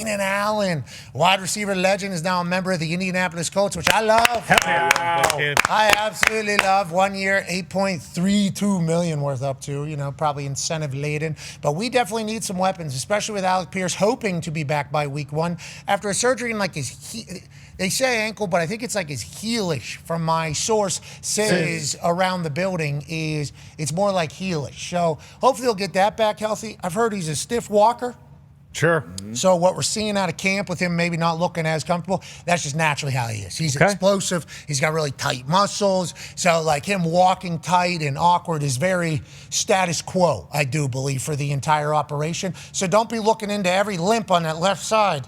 Keenan Allen, wide receiver legend, is now a member of the Indianapolis Colts, which I love. I absolutely love. 1 year, $8.32 million worth up to, probably incentive laden. But we definitely need some weapons, especially with Alec Pierce hoping to be back by week 1 after a surgery in like they say ankle, but I think it's like his heelish. From my source says around the building it's more like heelish. So hopefully he'll get that back healthy. I've heard he's a stiff walker. Sure. So what we're seeing out of camp with him maybe not looking as comfortable, that's just naturally how he is. He's explosive. He's got really tight muscles. So like him walking tight and awkward is very status quo, I do believe, for the entire operation. So don't be looking into every limp on that left side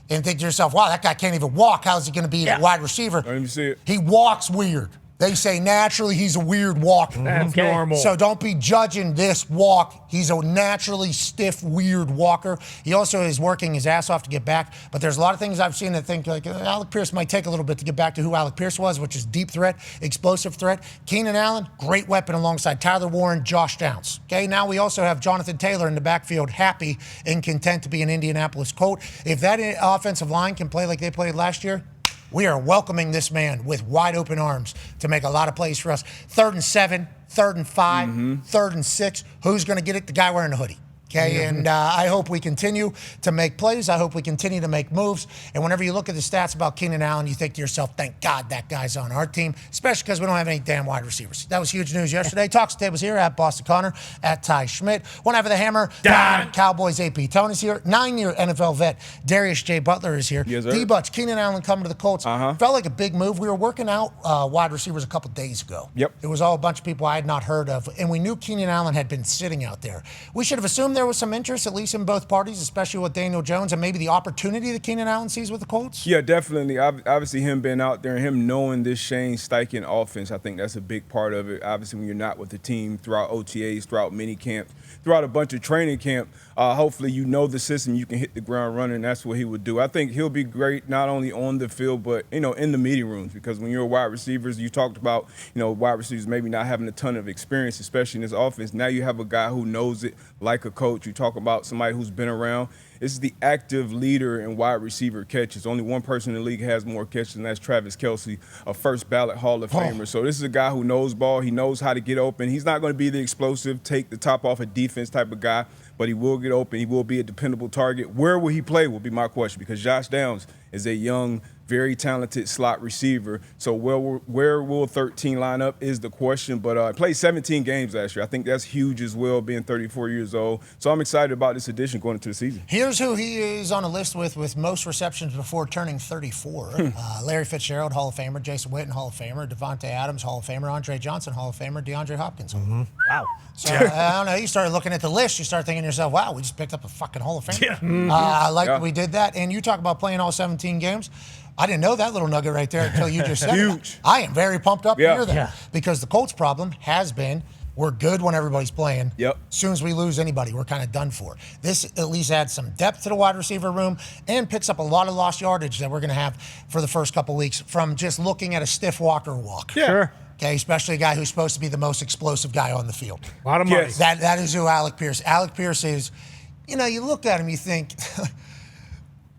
and think to yourself, wow, that guy can't even walk. How's he going to be a wide receiver? Don't even see it. He walks weird. They say naturally he's a weird walker. That's normal. So don't be judging this walk. He's a naturally stiff, weird walker. He also is working his ass off to get back. But there's a lot of things I've seen that think like Alec Pierce might take a little bit to get back to who Alec Pierce was, which is deep threat, explosive threat. Keenan Allen, great weapon alongside Tyler Warren, Josh Downs. Okay, now we also have Jonathan Taylor in the backfield, happy and content to be an Indianapolis Colt. If that offensive line can play like they played last year, we are welcoming this man with wide open arms to make a lot of plays for us. 3rd and 7, 3rd and 5, 3rd and 6. Who's going to get it? The guy wearing the hoodie. Okay, and I hope we continue to make plays. I hope we continue to make moves. And whenever you look at the stats about Keenan Allen, you think to yourself, thank God that guy's on our team, especially because we don't have any damn wide receivers. That was huge news yesterday. Talks tables here at Boston Connor, at Ty Schmidt. One half of the hammer, Dahn. Cowboys AP Tony's here. 9-year NFL vet, Darius J. Butler is here. Yes, sir. D-Butch, Keenan Allen coming to the Colts. Felt like a big move. We were working out wide receivers a couple days ago. Yep. It was all a bunch of people I had not heard of, and we knew Keenan Allen had been sitting out there. We should have assumed there was some interest, at least in both parties, especially with Daniel Jones and maybe the opportunity that Keenan Allen sees with the Colts? Yeah, definitely. Obviously, him being out there and him knowing this Shane Steichen offense, I think that's a big part of it. Obviously, when you're not with the team throughout OTAs, throughout mini camp, throughout a bunch of training camp, hopefully you know the system, you can hit the ground running. That's what he would do. I think he'll be great not only on the field, but, in the meeting rooms, because when you're wide receivers, you talked about, wide receivers maybe not having a ton of experience, especially in this offense. Now you have a guy who knows it like a coach. You talk about somebody who's been around. This is the active leader in wide receiver catches. Only one person in the league has more catches, and that's Travis Kelce, a first ballot Hall of Famer. So this is a guy who knows ball. He knows how to get open. He's not going to be the explosive, take the top off a defense type of guy, but he will get open. He will be a dependable target. Where will he play will be my question, because Josh Downs is a young, very talented slot receiver. So where will 13 line up is the question. But played 17 games last year. I think that's huge as well, being 34 years old. So I'm excited about this addition going into the season. Here's who he is on a list with most receptions before turning 34. Larry Fitzgerald, Hall of Famer. Jason Witten, Hall of Famer. Devontae Adams, Hall of Famer. Andre Johnson, Hall of Famer. DeAndre Hopkins. Wow. So, I don't know, you started looking at the list, you start thinking to yourself, wow, we just picked up a fucking Hall of Famer. I like that we did that. And you talk about playing all 17 games. I didn't know that little nugget right there until you just said it. I am very pumped up to hear that. Because the Colts problem has been, we're good when everybody's playing. As soon as we lose anybody, we're kind of done for. This at least adds some depth to the wide receiver room and picks up a lot of lost yardage that we're going to have for the first couple weeks from just looking at a stiff walker walk. Sure. Okay, especially a guy who's supposed to be the most explosive guy on the field. A lot of money. That is who Alec Pierce. Alec Pierce is, you look at him, you think,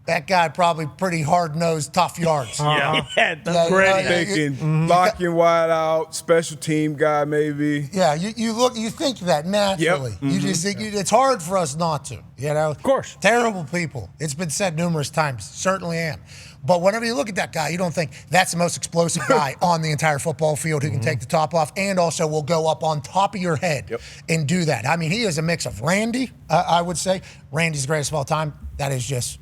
that guy probably pretty hard-nosed, tough yards. That's great. Thinking blocking wide out, special team guy maybe. Yeah, you think that naturally. You just think it's hard for us not to. Of course. Terrible people. It's been said numerous times. Certainly am. But whenever you look at that guy, you don't think that's the most explosive guy on the entire football field who can take the top off and also will go up on top of your head and do that. I mean, he is a mix of Randy, I would say. Randy's the greatest of all time. That is just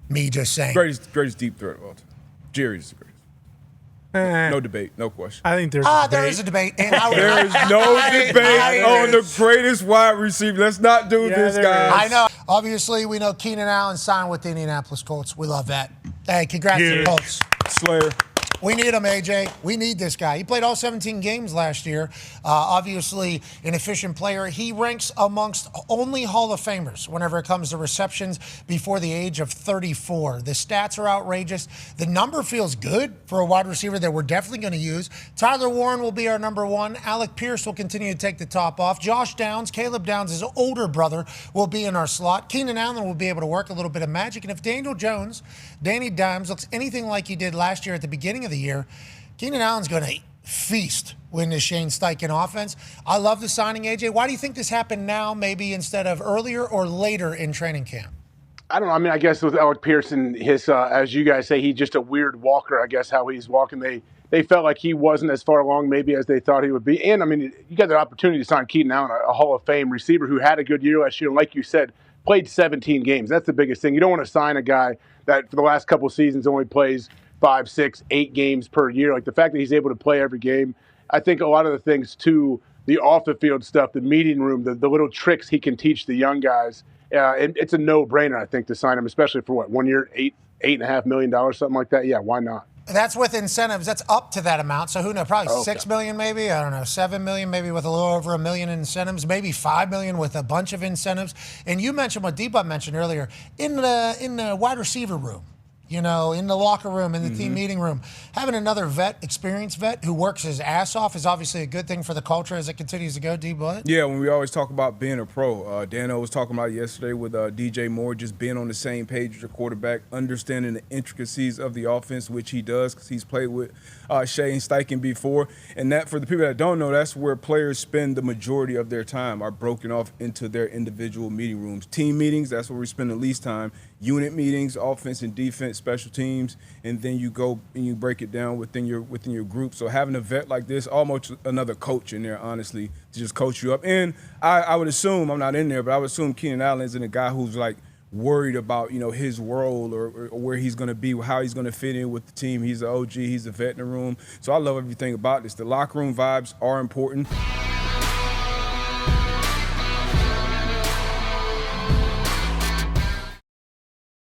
me just saying. Greatest deep threat of all time. Jerry's the greatest. No debate, no question. I think there's a debate. There is a debate. And there is no debate on the greatest wide receiver. Let's not do this, guys. I know. Obviously, we know Keenan Allen signed with the Indianapolis Colts. We love that. Hey, congrats to the Colts. Slayer. We need him, AJ. We need this guy. He played all 17 games last year. Obviously, an efficient player. He ranks amongst only Hall of Famers whenever it comes to receptions before the age of 34. The stats are outrageous. The number feels good for a wide receiver that we're definitely going to use. Tyler Warren will be our number one. Alec Pierce will continue to take the top off. Josh Downs, Caleb Downs' older brother, will be in our slot. Keenan Allen will be able to work a little bit of magic. And if Daniel Jones, Danny Dimes, looks anything like he did last year at the beginning of the year, Keenan Allen's going to feast when the Shane Steichen offense. I love the signing, AJ. Why do you think this happened now, maybe instead of earlier or later in training camp? I don't know. I mean, I guess with Alec Pearson, his as you guys say, he's just a weird walker. I guess how he's walking, they felt like he wasn't as far along maybe as they thought he would be. And I mean, you got the opportunity to sign Keenan Allen, a Hall of Fame receiver who had a good year last year, and like you said, played 17 games. That's the biggest thing. You don't want to sign a guy that for the last couple of seasons only plays 5, 6, 8 games per year. Like the fact that he's able to play every game, I think a lot of the things too, the off the field stuff, the meeting room, the little tricks he can teach the young guys. It's a no-brainer, I think, to sign him, especially for what, 1 year, $8.5 million, something like that. Yeah, why not? That's with incentives. That's up to that amount. So who knows? Probably $6 million, maybe. I don't know, $7 million, maybe with a little over $1 million in incentives. Maybe $5 million with a bunch of incentives. And you mentioned what Debut mentioned earlier in the wide receiver room. You know, in the locker room, in the team meeting room. Having another experienced vet who works his ass off is obviously a good thing for the culture as it continues to go, D-Bud. Yeah, when we always talk about being a pro, Dano was talking about yesterday with DJ Moore, just being on the same page with your quarterback, understanding the intricacies of the offense, which he does because he's played with Shane Steichen before. And that, for the people that don't know, that's where players spend the majority of their time, are broken off into their individual meeting rooms. Team meetings, that's where we spend the least time. Unit meetings, offense and defense, special teams, and then you go and you break it down within your group. So having a vet like this, almost another coach in there, honestly, to just coach you up. And I would assume, I'm not in there, but I would assume Keenan Allen isn't a guy who's like worried about, you know, his role or where he's going to be, how he's going to fit in with the team. He's an OG, he's a vet in the room. So I love everything about this. The locker room vibes are important.